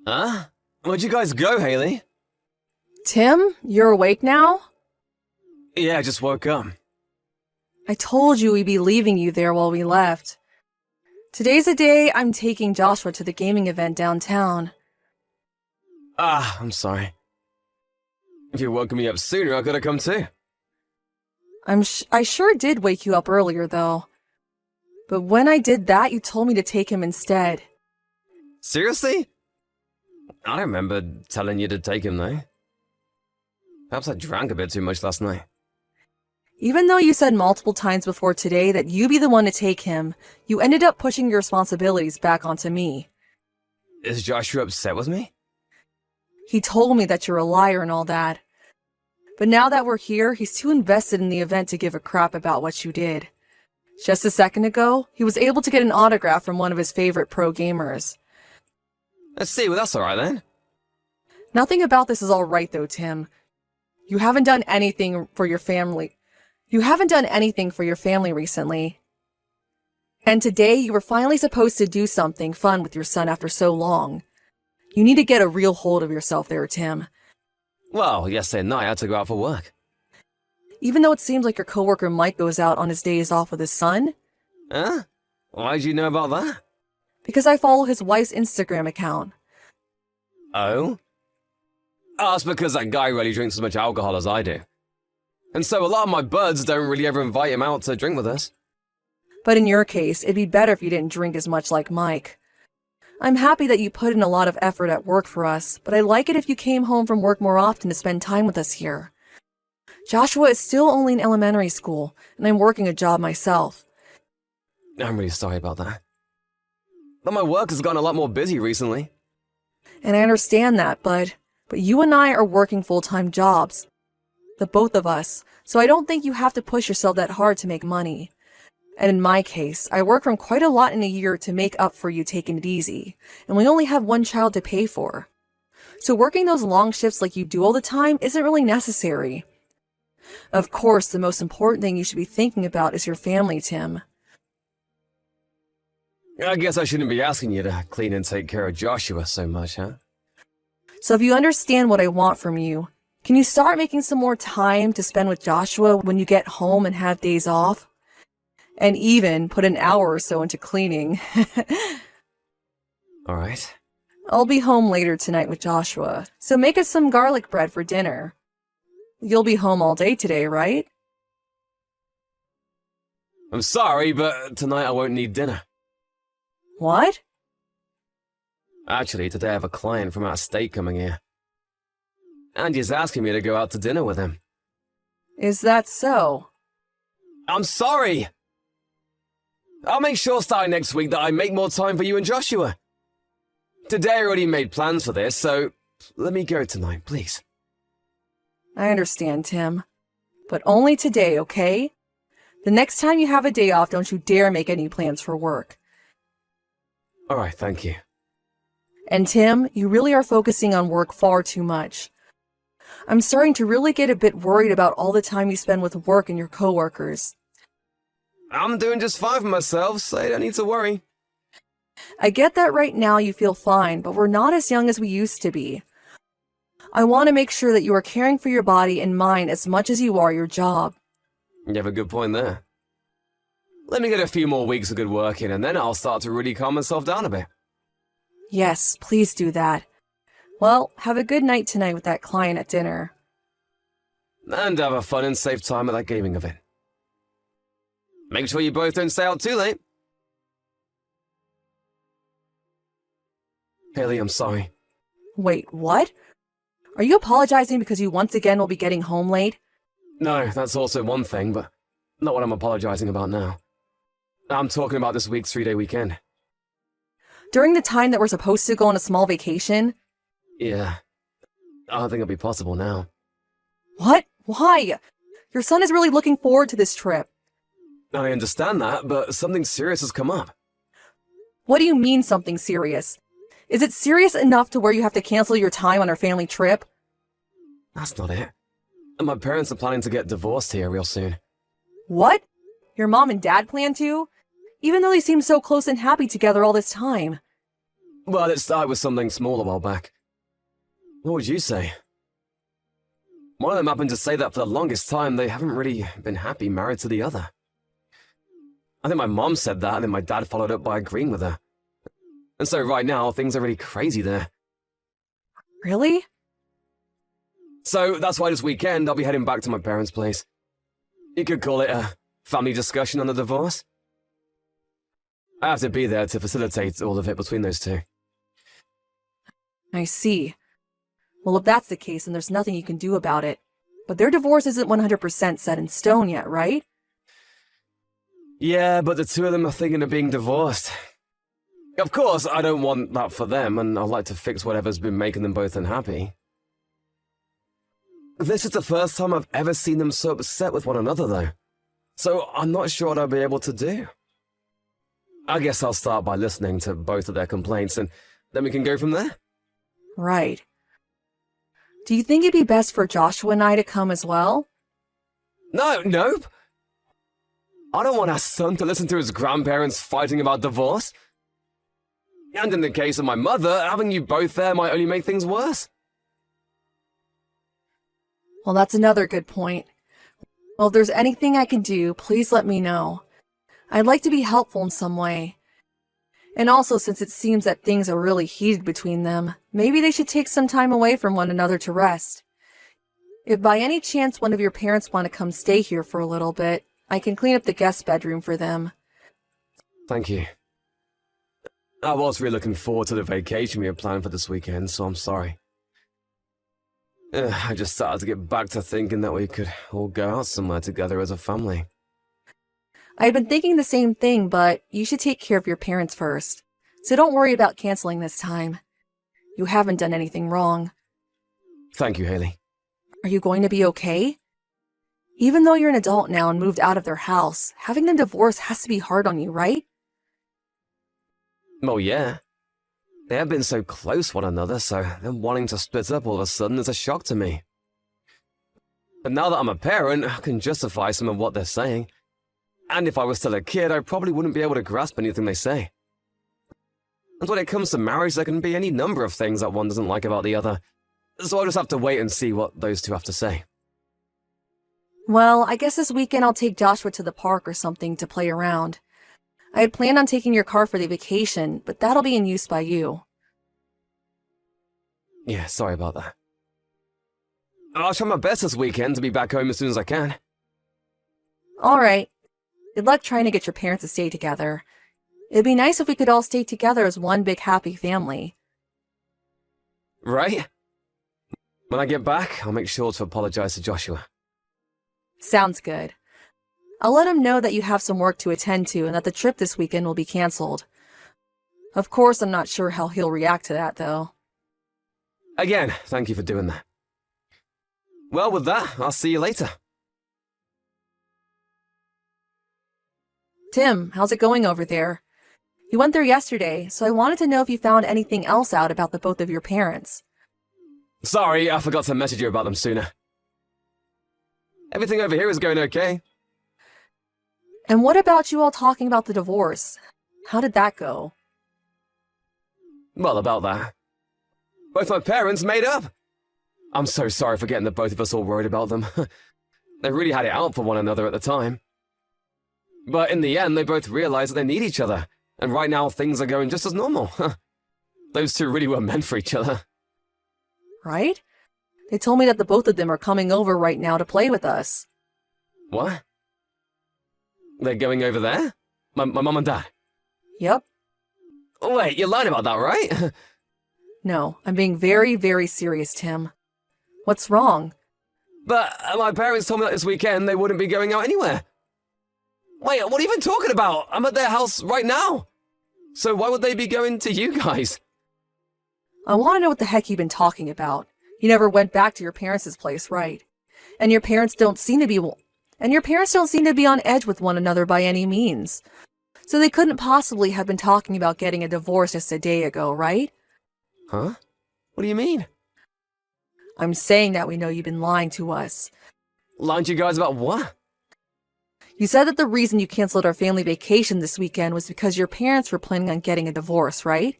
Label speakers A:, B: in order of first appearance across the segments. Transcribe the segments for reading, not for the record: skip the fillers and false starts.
A: Huh? Where'd you guys go, Haley?
B: Tim, you're awake now?
A: Yeah, I just woke up.
B: I told you we'd be leaving you there while we left. Today's the day I'm taking Joshua to the gaming event downtown.
A: I'm sorry. If you'd woken me up sooner, I could have come too.
B: I sure did wake you up earlier, though. But when I did that, you told me to take him instead.
A: Seriously? I don't remember telling you to take him, though. Perhaps I drank a bit too much last night.
B: Even though you said multiple times before today that you'd be the one to take him, you ended up pushing your responsibilities back onto me.
A: Is Joshua upset with me?
B: He told me that you're a liar and all that. But now that we're here, he's too invested in the event to give a crap about what you did. Just a second ago, he was able to get an autograph from one of his favorite pro gamers.
A: Let's see, well that's alright then.
B: Nothing about this is alright though, Tim. You haven't done anything for your family. You haven't done anything for your family recently. And today you were finally supposed to do something fun with your son after so long. You need to get a real hold of yourself there, Tim.
A: Well, yesterday night I had to go out for work.
B: Even though it seems like your coworker Mike goes out on his days off with his son.
A: Huh? Why'd you know about that?
B: Because I follow his wife's Instagram account.
A: Oh? Oh, it's because that guy really drinks as much alcohol as I do. And so a lot of my buds don't really ever invite him out to drink with us.
B: But in your case, it'd be better if you didn't drink as much like Mike. I'm happy that you put in a lot of effort at work for us, but I'd like it if you came home from work more often to spend time with us here. Joshua is still only in elementary school, and I'm working a job myself.
A: I'm really sorry about that. But my work has gotten a lot more busy recently.
B: And I understand that, but you and I are working full-time jobs. The both of us, so I don't think you have to push yourself that hard to make money. And in my case, I work from quite a lot in a year to make up for you taking it easy, and we only have one child to pay for. So working those long shifts like you do all the time isn't really necessary. Of course, the most important thing you should be thinking about is your family, Tim.
A: I guess I shouldn't be asking you to clean and take care of Joshua so much, huh?
B: So if you understand what I want from you, can you start making some more time to spend with Joshua when you get home and have days off? And even put an hour or so into cleaning.
A: Alright.
B: I'll be home later tonight with Joshua, so make us some garlic bread for dinner. You'll be home all day today, right?
A: I'm sorry, but tonight I won't need dinner.
B: What?
A: Actually, today I have a client from out of state coming here. And he's asking me to go out to dinner with him.
B: Is that so?
A: I'm sorry! I'll make sure starting next week that I make more time for you and Joshua. Today I already made plans for this, so let me go tonight, please.
B: I understand, Tim. But only today, okay? The next time you have a day off, don't you dare make any plans for work.
A: Alright, thank you.
B: And Tim, you really are focusing on work far too much. I'm starting to really get a bit worried about all the time you spend with work and your coworkers.
A: I'm doing just fine for myself, so I don't need to worry.
B: I get that right now you feel fine, but we're not as young as we used to be. I want to make sure that you are caring for your body and mind as much as you are your job.
A: You have a good point there. Let me get a few more weeks of good work in, and then I'll start to really calm myself down a bit.
B: Yes, please do that. Well, have a good night tonight with that client at dinner.
A: And have a fun and safe time at that gaming event. Make sure you both don't stay out too late. Haley, I'm sorry.
B: Wait, what? Are you apologizing because you once again will be getting home late?
A: No, that's also one thing, but not what I'm apologizing about now. I'm talking about this week's 3-day weekend.
B: During the time that we're supposed to go on a small vacation?
A: Yeah. I don't think it'll be possible now.
B: What? Why? Your son is really looking forward to this trip.
A: I understand that, but something serious has come up.
B: What do you mean something serious? Is it serious enough to where you have to cancel your time on our family trip?
A: That's not it. My parents are planning to get divorced here real soon.
B: What? Your mom and dad plan to? Even though they seem so close and happy together all this time.
A: Well, it started with something small a while back. What would you say? One of them happened to say that for the longest time they haven't really been happy married to the other. I think my mom said that, and then my dad followed up by agreeing with her. And so right now, things are really crazy there.
B: Really?
A: So that's why this weekend I'll be heading back to my parents' place. You could call it a family discussion on the divorce. I have to be there to facilitate all of it between those two.
B: I see. Well, if that's the case, then there's nothing you can do about it. But their divorce isn't 100% set in stone yet, right?
A: Yeah, but the two of them are thinking of being divorced. Of course, I don't want that for them, and I'd like to fix whatever's been making them both unhappy. This is the first time I've ever seen them so upset with one another, though. So I'm not sure what I'll be able to do. I guess I'll start by listening to both of their complaints, and then we can go from there.
B: Right. Do you think it'd be best for Joshua and I to come as well?
A: Nope. I don't want our son to listen to his grandparents fighting about divorce. And in the case of my mother, having you both there might only make things worse.
B: Well, that's another good point. Well, if there's anything I can do, please let me know. I'd like to be helpful in some way. And also, since it seems that things are really heated between them, maybe they should take some time away from one another to rest. If by any chance one of your parents want to come stay here for a little bit, I can clean up the guest bedroom for them.
A: Thank you. I was really looking forward to the vacation we had planned for this weekend, so I'm sorry. I just started to get back to thinking that we could all go out somewhere together as a family.
B: I've been thinking the same thing, but you should take care of your parents first. So don't worry about canceling this time. You haven't done anything wrong.
A: Thank you, Haley.
B: Are you going to be okay? Even though you're an adult now and moved out of their house, having them divorced has to be hard on you, right?
A: Well, yeah. They have been so close one another, so them wanting to split up all of a sudden is a shock to me. But now that I'm a parent, I can justify some of what they're saying. And if I was still a kid, I probably wouldn't be able to grasp anything they say. And when it comes to marriage, there can be any number of things that one doesn't like about the other. So I'll just have to wait and see what those two have to say.
B: Well, I guess this weekend I'll take Joshua to the park or something to play around. I had planned on taking your car for the vacation, but that'll be in use by you.
A: Yeah, sorry about that. I'll try my best this weekend to be back home as soon as I can.
B: All right. Good luck trying to get your parents to stay together. It'd be nice if we could all stay together as one big happy family.
A: Right? When I get back, I'll make sure to apologize to Joshua.
B: Sounds good. I'll let him know that you have some work to attend to and that the trip this weekend will be canceled. Of course, I'm not sure how he'll react to that, though.
A: Again, thank you for doing that. Well, with that, I'll see you later.
B: Tim, how's it going over there? You went there yesterday, so I wanted to know if you found anything else out about the both of your parents.
A: Sorry, I forgot to message you about them sooner. Everything over here is going okay.
B: And what about you all talking about the divorce? How did that go?
A: Well, about that. Both my parents made up. I'm so sorry for getting the both of us all worried about them. They really had it out for one another at the time. But in the end, they both realized that they need each other. And right now, things are going just as normal. Those two really were meant for each other.
B: Right? They told me that the both of them are coming over right now to play with us.
A: What? They're going over there? My mum and dad?
B: Yep.
A: Oh, wait, you're lying about that, right?
B: No, I'm being very, very serious, Tim. What's wrong?
A: But my parents told me that this weekend they wouldn't be going out anywhere. Wait, what are you even talking about? I'm at their house right now. So why would they be going to you guys?
B: I want to know what the heck you've been talking about. You never went back to your parents' place, right? And your parents don't seem to be on edge with one another by any means. So they couldn't possibly have been talking about getting a divorce just a day ago, right?
A: Huh? What do you mean?
B: I'm saying that we know you've been lying to us.
A: Lying to you guys about what?
B: You said that the reason you canceled our family vacation this weekend was because your parents were planning on getting a divorce, right?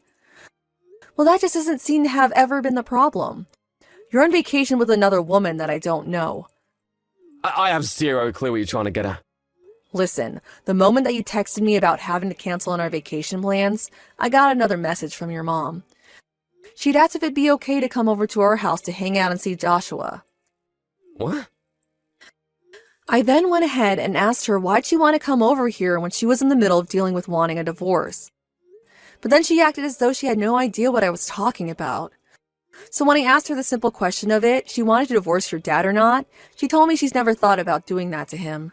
B: Well, that just doesn't seem to have ever been the problem. You're on vacation with another woman that I don't know.
A: I have zero clue what you're trying to get at.
B: Listen, the moment that you texted me about having to cancel on our vacation plans, I got another message from your mom. She'd asked if it'd be okay to come over to our house to hang out and see Joshua.
A: What?
B: I then went ahead and asked her why'd she want to come over here when she was in the middle of dealing with wanting a divorce. But then she acted as though she had no idea what I was talking about. So when I asked her the simple question of it, she wanted to divorce your dad or not, she told me she's never thought about doing that to him.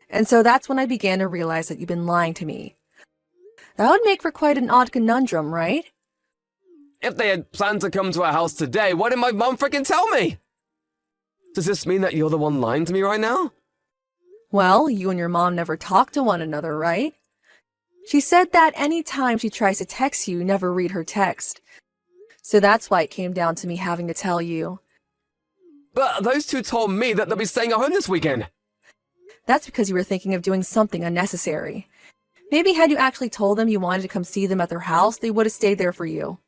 B: And so that's when I began to realize that you've been lying to me. That would make for quite an odd conundrum, right?
A: If they had planned to come to our house today, why didn't my mom frickin' tell me? Does this mean that you're the one lying to me right now?
B: Well, you and your mom never talk to one another, right? She said that any time she tries to text you, never read her text. So that's why it came down to me having to tell you.
A: But those two told me that they'll be staying at home this weekend.
B: That's because you were thinking of doing something unnecessary. Maybe had you actually told them you wanted to come see them at their house, they would have stayed there for you.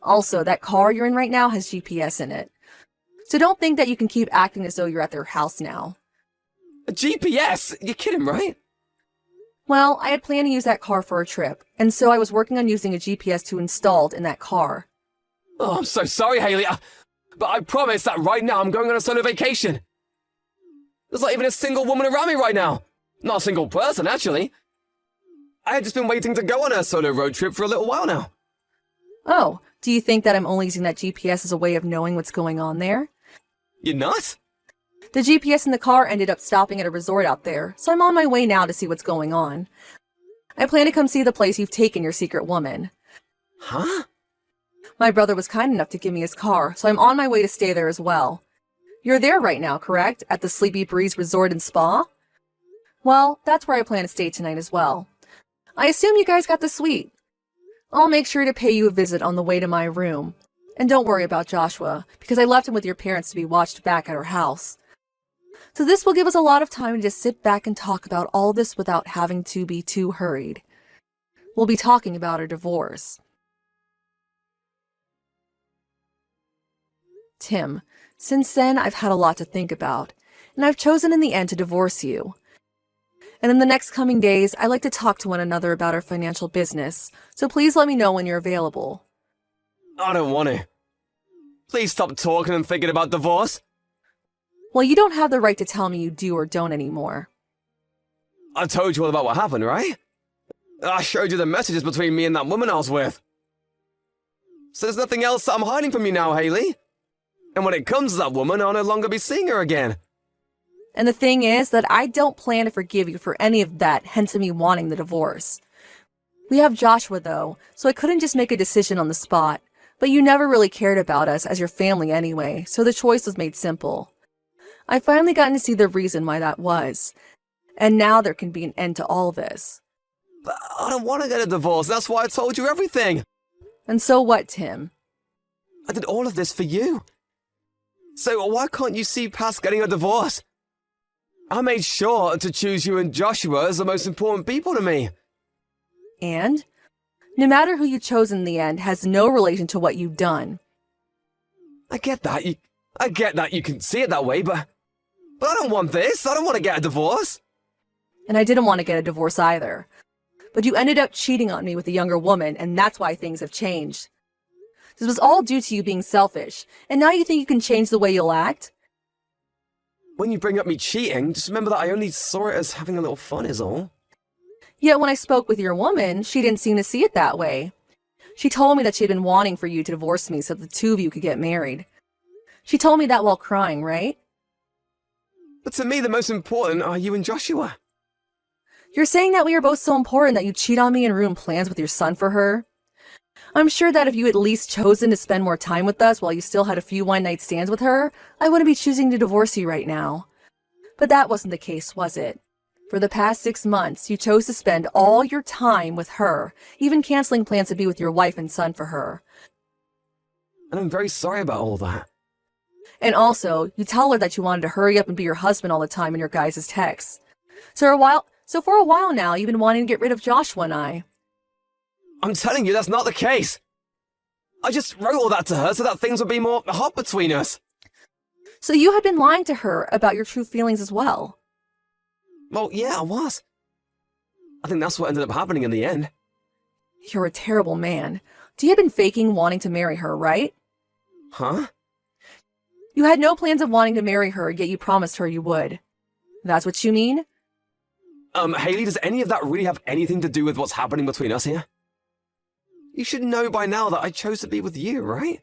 B: Also, that car you're in right now has GPS in it. So don't think that you can keep acting as though you're at their house now.
A: A GPS? You're kidding, right?
B: Well, I had planned to use that car for a trip, and so I was working on using a GPS to installed in that car.
A: Oh, I'm so sorry, Haley. But I promise that right now I'm going on a solo vacation. There's not even a single woman around me right now. Not a single person, actually. I had just been waiting to go on a solo road trip for a little while now.
B: Oh, do you think that I'm only using that GPS as a way of knowing what's going on there?
A: You're not?
B: The GPS in the car ended up stopping at a resort out there, so I'm on my way now to see what's going on. I plan to come see the place you've taken your secret woman.
A: Huh?
B: My brother was kind enough to give me his car, so I'm on my way to stay there as well. You're there right now, correct? At the Sleepy Breeze Resort and Spa? Well, that's where I plan to stay tonight as well. I assume you guys got the suite. I'll make sure to pay you a visit on the way to my room. And don't worry about Joshua, because I left him with your parents to be watched back at our house. So this will give us a lot of time to just sit back and talk about all this without having to be too hurried. We'll be talking about our divorce. Tim, since then I've had a lot to think about, and I've chosen in the end to divorce you. And in the next coming days, I like to talk to one another about our financial business, so please let me know when you're available.
A: I don't want to. Please stop talking and thinking about divorce.
B: Well, you don't have the right to tell me you do or don't anymore.
A: I told you all about what happened, right? I showed you the messages between me and that woman I was with. So there's nothing else that I'm hiding from you now, Haley. And when it comes to that woman, I'll no longer be seeing her again.
B: And the thing is that I don't plan to forgive you for any of that, hence me wanting the divorce. We have Joshua, though, so I couldn't just make a decision on the spot. But you never really cared about us as your family anyway, so the choice was made simple. I've finally gotten to see the reason why that was. And now there can be an end to all this.
A: But I don't want to get a divorce, that's why I told you everything.
B: And so what, Tim?
A: I did all of this for you. So why can't you see past getting a divorce? I made sure to choose you and Joshua as the most important people to me.
B: And? No matter who you chose in the end has no relation to what you've done.
A: I get that. I get that you can see it that way, but I don't want this. I don't want to get a divorce.
B: And I didn't want to get a divorce either. But you ended up cheating on me with a younger woman, and that's why things have changed. This was all due to you being selfish, and now you think you can change the way you'll act?
A: When you bring up me cheating, just remember that I only saw it as having a little fun is all.
B: Yet when I spoke with your woman, she didn't seem to see it that way. She told me that she had been wanting for you to divorce me so the two of you could get married. She told me that while crying, right?
A: But to me, the most important are you and Joshua.
B: You're saying that we are both so important that you cheat on me and ruin plans with your son for her? I'm sure that if you had at least chosen to spend more time with us while you still had a few one-night stands with her, I wouldn't be choosing to divorce you right now. But that wasn't the case, was it? For the past 6 months, you chose to spend all your time with her, even canceling plans to be with your wife and son for her.
A: And I'm very sorry about all that.
B: And also, you tell her that you wanted to hurry up and be your husband all the time in your guys' texts. So for a while now, you've been wanting to get rid of Joshua and I.
A: I'm telling you, that's not the case. I just wrote all that to her so that things would be more hot between us.
B: So you had been lying to her about your true feelings as well.
A: Well, yeah, I was. I think that's what ended up happening in the end.
B: You're a terrible man. You had been faking wanting to marry her, right?
A: Huh?
B: You had no plans of wanting to marry her, yet you promised her you would. That's what you mean?
A: Haley, does any of that really have anything to do with what's happening between us here? You should know by now that I chose to be with you, right?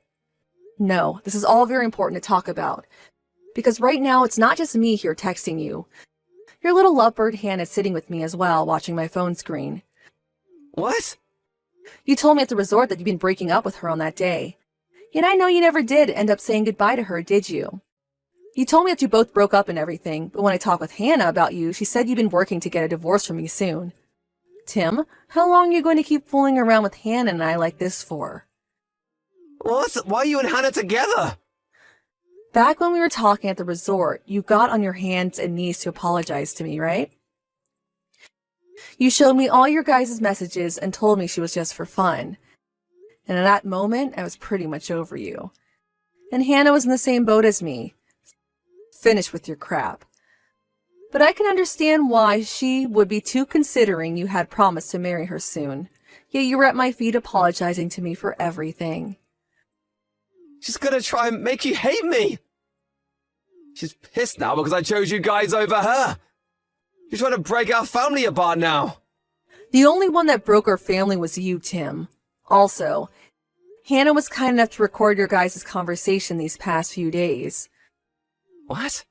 B: No, this is all very important to talk about. Because right now, it's not just me here texting you. Your little lovebird Hannah's sitting with me as well, watching my phone screen.
A: What?
B: You told me at the resort that you'd been breaking up with her on that day. Yet I know you never did end up saying goodbye to her, did you? You told me that you both broke up and everything, but when I talked with Hannah about you, she said you'd been working to get a divorce from me soon. Tim, how long are you going to keep fooling around with Hannah and I like this for?
A: What? Why are you and Hannah together?
B: Back when we were talking at the resort, you got on your hands and knees to apologize to me, right? You showed me all your guys' messages and told me she was just for fun. And at that moment, I was pretty much over you. And Hannah was in the same boat as me. Finished with your crap. But I can understand why she would be too, considering you had promised to marry her soon. Yet you were at my feet apologizing to me for everything.
A: She's gonna try and make you hate me! She's pissed now because I chose you guys over her! She's trying to break our family apart now!
B: The only one that broke our family was you, Tim. Also, Hannah was kind enough to record your guys' conversation these past few days.
A: What?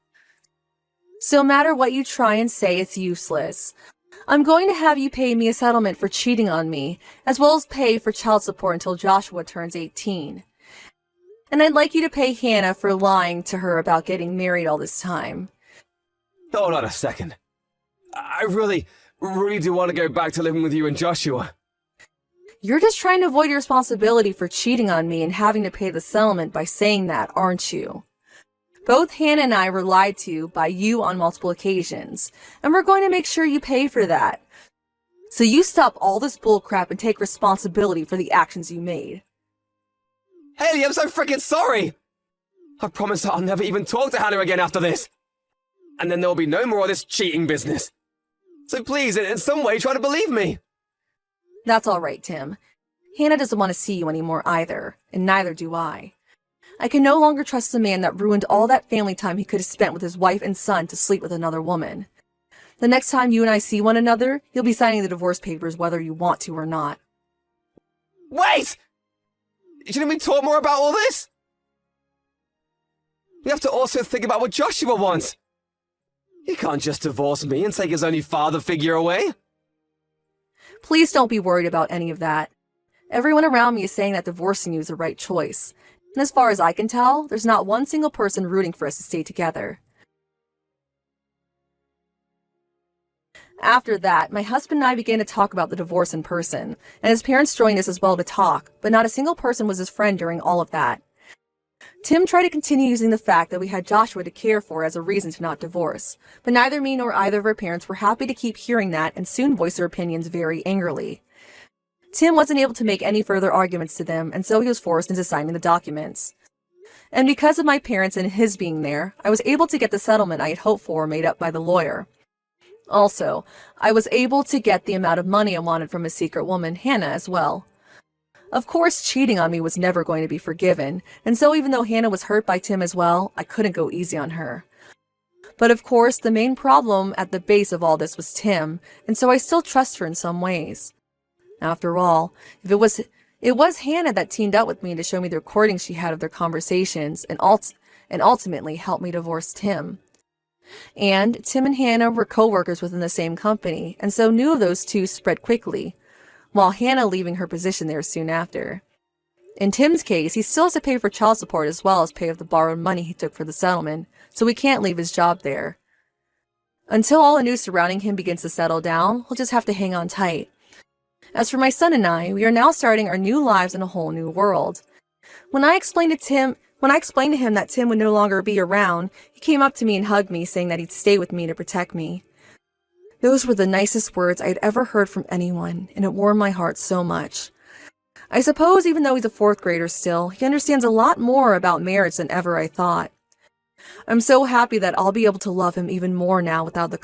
B: So no matter what you try and say, it's useless. I'm going to have you pay me a settlement for cheating on me, as well as pay for child support until Joshua turns 18. And I'd like you to pay Hannah for lying to her about getting married all this time.
A: Hold on a second. I really do want to go back to living with you and Joshua.
B: You're just trying to avoid your responsibility for cheating on me and having to pay the settlement by saying that, aren't you? Both Hannah and I were lied to by you on multiple occasions, and we're going to make sure you pay for that. So you stop all this bullcrap and take responsibility for the actions you made.
A: Haley, I'm so freaking sorry! I promise I'll never even talk to Hannah again after this. And then there'll be no more of this cheating business. So please, in some way, try to believe me.
B: That's all right, Tim. Hannah doesn't want to see you anymore either, and neither do I. I can no longer trust the man that ruined all that family time he could have spent with his wife and son to sleep with another woman. The next time you and I see one another, you'll be signing the divorce papers whether you want to or not.
A: Wait! Shouldn't we talk more about all this? We have to also think about what Joshua wants. He can't just divorce me and take his only father figure away.
B: Please don't be worried about any of that. Everyone around me is saying that divorcing you is the right choice. And as far as I can tell, there's not one single person rooting for us to stay together. After that, my husband and I began to talk about the divorce in person, and his parents joined us as well to talk, but not a single person was his friend during all of that. Tim tried to continue using the fact that we had Joshua to care for as a reason to not divorce, but neither me nor either of our parents were happy to keep hearing that and soon voiced their opinions very angrily. Tim wasn't able to make any further arguments to them, and so he was forced into signing the documents. And because of my parents and his being there, I was able to get the settlement I had hoped for made up by the lawyer. Also, I was able to get the amount of money I wanted from his secret woman, Hannah, as well. Of course, cheating on me was never going to be forgiven, and so even though Hannah was hurt by Tim as well, I couldn't go easy on her. But of course, the main problem at the base of all this was Tim, and so I still trust her in some ways. After all, if it was Hannah that teamed up with me to show me the recordings she had of their conversations and ultimately helped me divorce Tim. And Tim and Hannah were co-workers within the same company, and so news of those two spread quickly, while Hannah leaving her position there soon after. In Tim's case, he still has to pay for child support as well as pay off the borrowed money he took for the settlement, so he can't leave his job there. Until all the news surrounding him begins to settle down, he'll just have to hang on tight. As for my son and I, we are now starting our new lives in a whole new world. When I explained to him that Tim would no longer be around, he came up to me and hugged me, saying that he'd stay with me to protect me. Those were the nicest words I had ever heard from anyone, and it warmed my heart so much. I suppose even though he's a fourth grader still, he understands a lot more about marriage than ever I thought. I'm so happy that I'll be able to love him even more now without the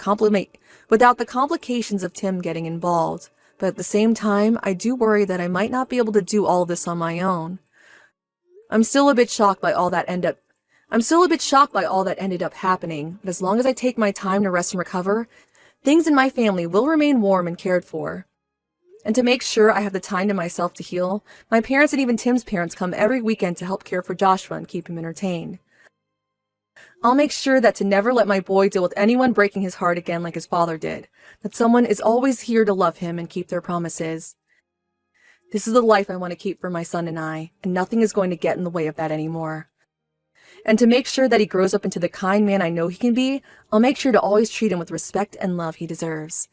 B: complications of Tim getting involved. But at the same time, I do worry that I might not be able to do all of this on my own. I'm still a bit shocked by all that ended up happening, but as long as I take my time to rest and recover, things in my family will remain warm and cared for. And to make sure I have the time to myself to heal, my parents and even Tim's parents come every weekend to help care for Joshua and keep him entertained. I'll make sure that to never let my boy deal with anyone breaking his heart again like his father did, that someone is always here to love him and keep their promises. This is the life I want to keep for my son and I, and nothing is going to get in the way of that anymore. And to make sure that he grows up into the kind man I know he can be, I'll make sure to always treat him with respect and love he deserves.